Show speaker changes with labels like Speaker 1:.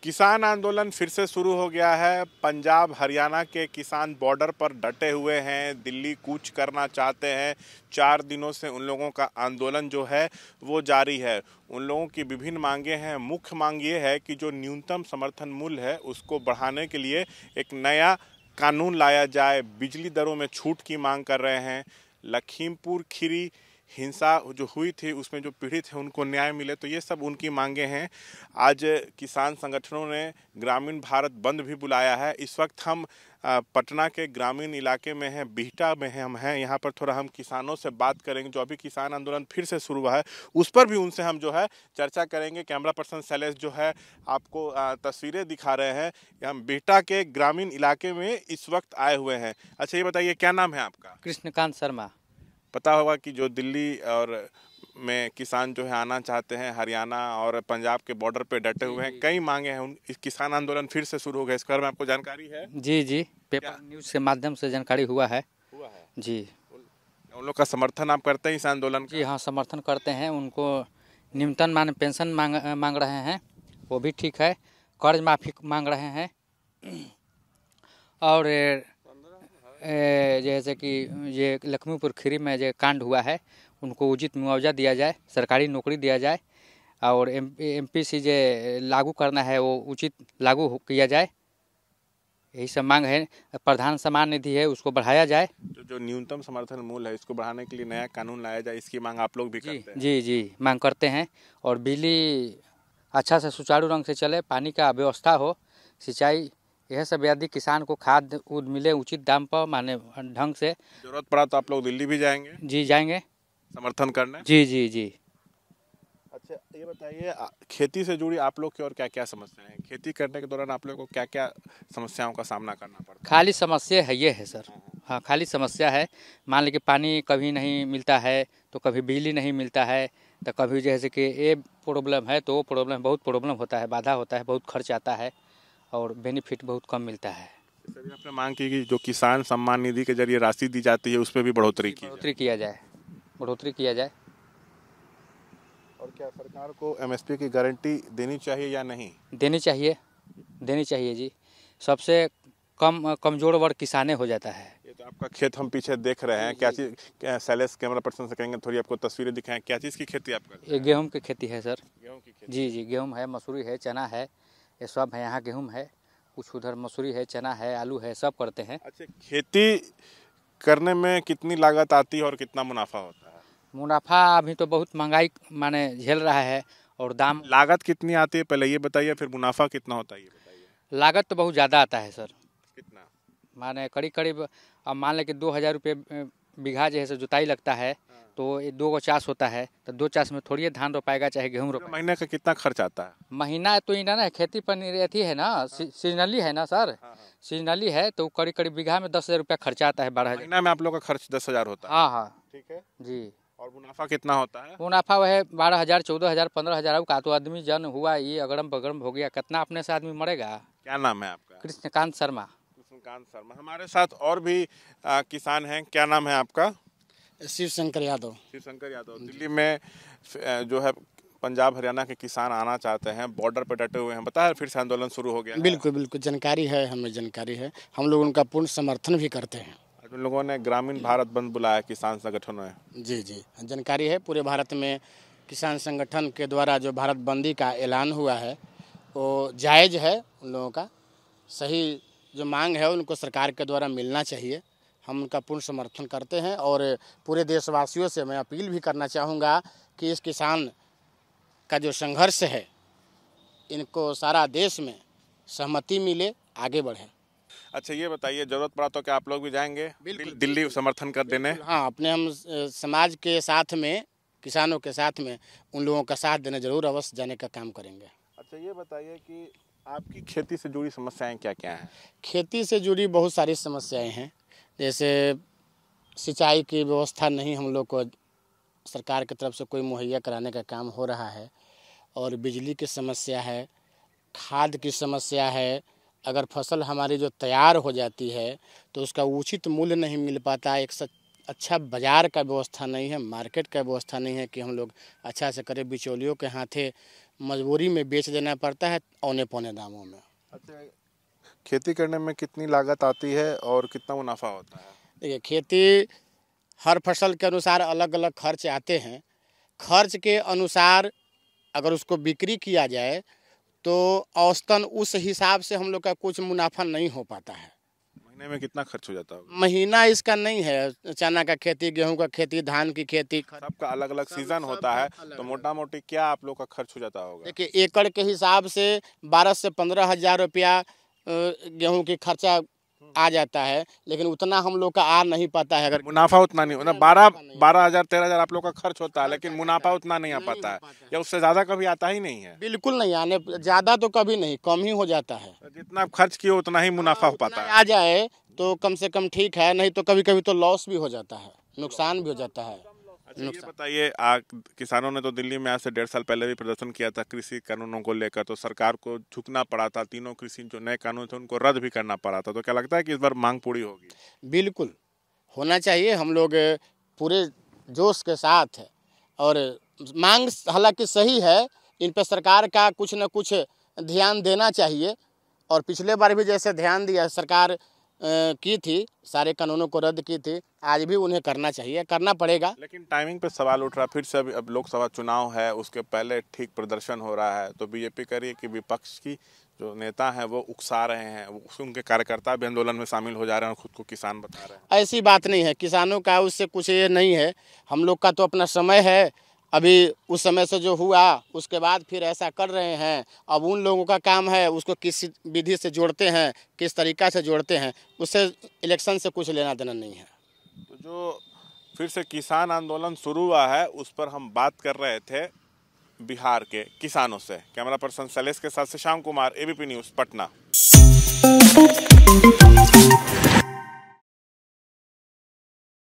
Speaker 1: किसान आंदोलन फिर से शुरू हो गया है। पंजाब हरियाणा के किसान बॉर्डर पर डटे हुए हैं, दिल्ली कूच करना चाहते हैं। 4 दिनों से उन लोगों का आंदोलन जो है वो जारी है। उन लोगों की विभिन्न मांगे हैं। मुख्य मांग ये है कि जो न्यूनतम समर्थन मूल्य है उसको बढ़ाने के लिए एक नया कानून लाया जाए। बिजली दरों में छूट की मांग कर रहे हैं। लखीमपुर खीरी हिंसा जो हुई थी उसमें जो पीड़ित हैं उनको न्याय मिले, तो ये सब उनकी मांगे हैं। आज किसान संगठनों ने ग्रामीण भारत बंद भी बुलाया है। इस वक्त हम पटना के ग्रामीण इलाके में हैं, बिहटा में हम हैं। यहाँ पर थोड़ा हम किसानों से बात करेंगे। जो अभी किसान आंदोलन फिर से शुरू हुआ है उस पर भी उनसे हम जो है चर्चा करेंगे। कैमरा पर्सन शैलेश जो है आपको तस्वीरें दिखा रहे हैं। हम बिहटा के ग्रामीण इलाके में इस वक्त आए हुए हैं। अच्छा, ये बताइए क्या नाम है आपका?
Speaker 2: कृष्णकांत शर्मा।
Speaker 1: पता होगा कि जो दिल्ली और में किसान जो है आना चाहते हैं, हरियाणा और पंजाब के बॉर्डर पे डटे हुए हैं, कई मांगे हैं। इस किसान आंदोलन फिर से शुरू हो गया, इस बारे में आपको जानकारी है?
Speaker 2: जी, पेपर न्यूज़ के माध्यम से जानकारी हुआ है जी।
Speaker 1: उन लोग का समर्थन आप करते हैं इस आंदोलन का?
Speaker 2: जी हाँ, समर्थन करते हैं। उनको न्यूनतम मान पेंशन मांग रहे हैं, वो भी ठीक है। कर्ज माफी मांग रहे हैं और जैसे कि ये लखीमपुर खीरी में जो कांड हुआ है उनको उचित मुआवजा दिया जाए, सरकारी नौकरी दिया जाए और एमपीसी जो लागू करना है वो उचित लागू किया जाए। यही सब मांग है। प्रधान सम्मान निधि है उसको बढ़ाया जाए।
Speaker 1: जो न्यूनतम समर्थन मूल्य है इसको बढ़ाने के लिए नया कानून लाया जाए, इसकी मांग आप लोग भी करते हैं?
Speaker 2: जी मांग करते हैं। और बिजली अच्छा से सुचारू ढंग से चले, पानी का व्यवस्था हो, सिंचाई, यह सब यदि किसान को खाद उद मिले उचित दाम पर, माने ढंग से।
Speaker 1: जरूरत पड़ा तो आप लोग दिल्ली भी जाएंगे?
Speaker 2: जी जाएंगे
Speaker 1: समर्थन करने।
Speaker 2: जी।
Speaker 1: अच्छा, ये बताइए खेती से जुड़ी आप लोग की और क्या क्या समस्याएं हैं? खेती करने के दौरान आप लोग को क्या क्या समस्याओं का सामना करना पड़ता है?
Speaker 2: खाली समस्या है ये है सर। हाँ, खाली समस्या है। मान लीजिए पानी कभी नहीं मिलता है, तो कभी बिजली नहीं मिलता है, तो कभी जैसे कि ये प्रॉब्लम है तो वो प्रॉब्लम, बहुत प्रॉब्लम होता है, बाधा होता है, बहुत खर्च आता है और बेनिफिट बहुत कम मिलता है।
Speaker 1: जैसे आपने मांग की कि जो किसान सम्मान निधि के जरिए राशि दी जाती है उसमें भी बढ़ोतरी
Speaker 2: किया जाए।
Speaker 1: और क्या सरकार को एमएसपी की गारंटी देनी चाहिए या नहीं?
Speaker 2: देनी चाहिए जी। सबसे कमजोर वर्ग किसाने हो जाता है।
Speaker 1: ये तो आपका खेत हम पीछे देख रहे हैं, क्या चीज़? शैलेश कैमरा पर्सन से कहेंगे थोड़ी आपको तस्वीरें दिखाएं। क्या चीज़ की खेती आप करते हैं?
Speaker 2: ये गेहूं की खेती है सर।
Speaker 1: गेहूं की खेती?
Speaker 2: जी, गेहूं है, मसूरी है, चना है, ये सब है। यहाँ गेहूं है, कुछ उधर मसूरी है, चना है, आलू है, सब करते हैं।
Speaker 1: अच्छा, खेती करने में कितनी लागत आती है और कितना मुनाफा होता है?
Speaker 2: मुनाफा अभी तो बहुत महंगाई माने झेल रहा है और दाम।
Speaker 1: लागत कितनी आती है पहले ये बताइए, फिर मुनाफा कितना होता है ये बताइए।
Speaker 2: लागत तो बहुत ज़्यादा आता है सर।
Speaker 1: कितना?
Speaker 2: माने करीब अब मान लें कि 2000 रुपये बीघा जैसे जुताई लगता है, तो ये 2 चास होता है, तो 2 चास में थोड़ी धान रोपाएगा चाहे गेहूँ रोपाएगा।
Speaker 1: महीने का कितना खर्च आता है?
Speaker 2: महीना तो इना ना खेती पर रहती है ना, सीजनली है ना सर। सीजनली है तो करीब बीघा में 10,000 रुपया खर्चा आता है। 12,000
Speaker 1: महीना में आप लोग का खर्च 10,000 होता है?
Speaker 2: हाँ
Speaker 1: ठीक है
Speaker 2: जी।
Speaker 1: और मुनाफा कितना होता है?
Speaker 2: मुनाफा वह 12,000, 14,000, 15,000 का। तो आदमी जन हुआ ये अगड़म बगड़म हो गया, कितना अपने से आदमी मरेगा।
Speaker 1: क्या नाम है आपका?
Speaker 2: कृष्णकांत शर्मा।
Speaker 1: कृष्णकांत शर्मा। हमारे साथ और भी किसान हैं। क्या नाम है आपका?
Speaker 3: शिवशंकर यादव।
Speaker 1: शिवशंकर यादव। दिल्ली में जो है पंजाब हरियाणा के किसान आना चाहते हैं, बॉर्डर पर डटे हुए हैं। बताया फिर से आंदोलन शुरू हो गया?
Speaker 3: बिल्कुल जानकारी है, हमें जानकारी है। हम लोग उनका पूर्ण समर्थन भी करते हैं।
Speaker 1: उन लोगों ने ग्रामीण भारत बंद बुलाया किसान संगठनों ने।
Speaker 3: जी जानकारी है। पूरे भारत में किसान संगठन के द्वारा जो भारत बंदी का ऐलान हुआ है वो जायज़ है। उन लोगों का सही जो मांग है उनको सरकार के द्वारा मिलना चाहिए। हम उनका पूर्ण समर्थन करते हैं और पूरे देशवासियों से मैं अपील भी करना चाहूँगा कि इस किसान का जो संघर्ष है इनको सारा देश में सहमति मिले, आगे बढ़े।
Speaker 1: अच्छा, ये बताइए जरूरत पड़ा तो क्या आप लोग भी जाएंगे दिल्ली समर्थन कर देने?
Speaker 3: हाँ, अपने हम समाज के साथ में, किसानों के साथ में उन लोगों का साथ देने जरूर अवश्य जाने का काम करेंगे।
Speaker 1: अच्छा, ये बताइए कि आपकी खेती से जुड़ी समस्याएं क्या क्या हैं?
Speaker 3: खेती से जुड़ी बहुत सारी समस्याएं हैं। जैसे सिंचाई की व्यवस्था नहीं हम लोग को सरकार की तरफ से कोई मुहैया कराने का काम हो रहा है, और बिजली की समस्या है, खाद की समस्या है। अगर फसल हमारी जो तैयार हो जाती है तो उसका उचित मूल्य नहीं मिल पाता। एक अच्छा बाज़ार का व्यवस्था नहीं है, मार्केट का व्यवस्था नहीं है कि हम लोग अच्छा से करें। बिचौलियों के हाथे मजबूरी में बेच देना पड़ता है औने पौने दामों में।
Speaker 1: अच्छा, खेती करने में कितनी लागत आती है और कितना मुनाफा होता है?
Speaker 3: देखिए, खेती हर फसल के अनुसार अलग अलग खर्च आते हैं। खर्च के अनुसार अगर उसको बिक्री किया जाए तो औसतन उस हिसाब से हम लोग का कुछ मुनाफा नहीं हो पाता है।
Speaker 1: महीने में कितना खर्च हो जाता होगा?
Speaker 3: महीना इसका नहीं है, चना का खेती, गेहूं का खेती, धान की खेती,
Speaker 1: सबका अलग अलग सीजन होता है, तो मोटा मोटी क्या आप लोग का खर्च हो जाता होगा?
Speaker 3: देखिए एकड़ के हिसाब से 12 से 15 हज़ार रुपया गेहूं की खर्चा आ जाता है, लेकिन उतना हम लोग का आ नहीं पाता है। अगर
Speaker 1: मुनाफा उतना नहीं होता, 12,000 13,000 आप लोग का खर्च होता है, लेकिन मुनाफा उतना नहीं आ पाता है, या उससे ज्यादा कभी आता ही नहीं है?
Speaker 3: बिल्कुल नहीं आने, ज़्यादा तो कभी नहीं, कम ही हो जाता है।
Speaker 1: जितना आप खर्च किए उतना ही मुनाफा हो पाता है।
Speaker 3: आ जाए तो कम से कम ठीक है, नहीं तो कभी कभी तो लॉस भी हो जाता है, नुकसान भी हो जाता है।
Speaker 1: अच्छा, ये बताइए, किसानों ने तो दिल्ली में आज से 1.5 साल पहले भी प्रदर्शन किया था कृषि कानूनों को लेकर, तो सरकार को झुकना पड़ा था, तीनों कृषि जो नए कानून थे उनको रद्द भी करना पड़ा था, तो क्या लगता है कि इस बार मांग पूरी होगी?
Speaker 3: बिल्कुल होना चाहिए, हम लोग पूरे जोश के साथ है, और मांग हालांकि सही है, इन पर सरकार का कुछ न कुछ ध्यान देना चाहिए। और पिछले बार भी जैसे ध्यान दिया सरकार की थी, सारे कानूनों को रद्द की थी, आज भी उन्हें करना चाहिए, करना पड़ेगा।
Speaker 1: लेकिन टाइमिंग पे सवाल उठ रहा, फिर से अब लोकसभा चुनाव है, उसके पहले ठीक प्रदर्शन हो रहा है, तो बीजेपी कह रही है कि विपक्ष की जो नेता हैं वो उकसा रहे हैं, उनके कार्यकर्ता भी आंदोलन में शामिल हो जा रहे हैं और खुद को किसान बता रहे हैं।
Speaker 3: ऐसी बात नहीं है, किसानों का उससे कुछ ये नहीं है, हम लोग का तो अपना समय है, अभी उस समय से जो हुआ उसके बाद फिर ऐसा कर रहे हैं। अब उन लोगों का काम है, उसको किस विधि से जोड़ते हैं, किस तरीक़ा से जोड़ते हैं, उससे इलेक्शन से कुछ लेना देना नहीं है।
Speaker 1: तो जो फिर से किसान आंदोलन शुरू हुआ है उस पर हम बात कर रहे थे बिहार के किसानों से। कैमरा पर्सन शैलेश के साथ से श्याम कुमार, एबीपी न्यूज़, पटना।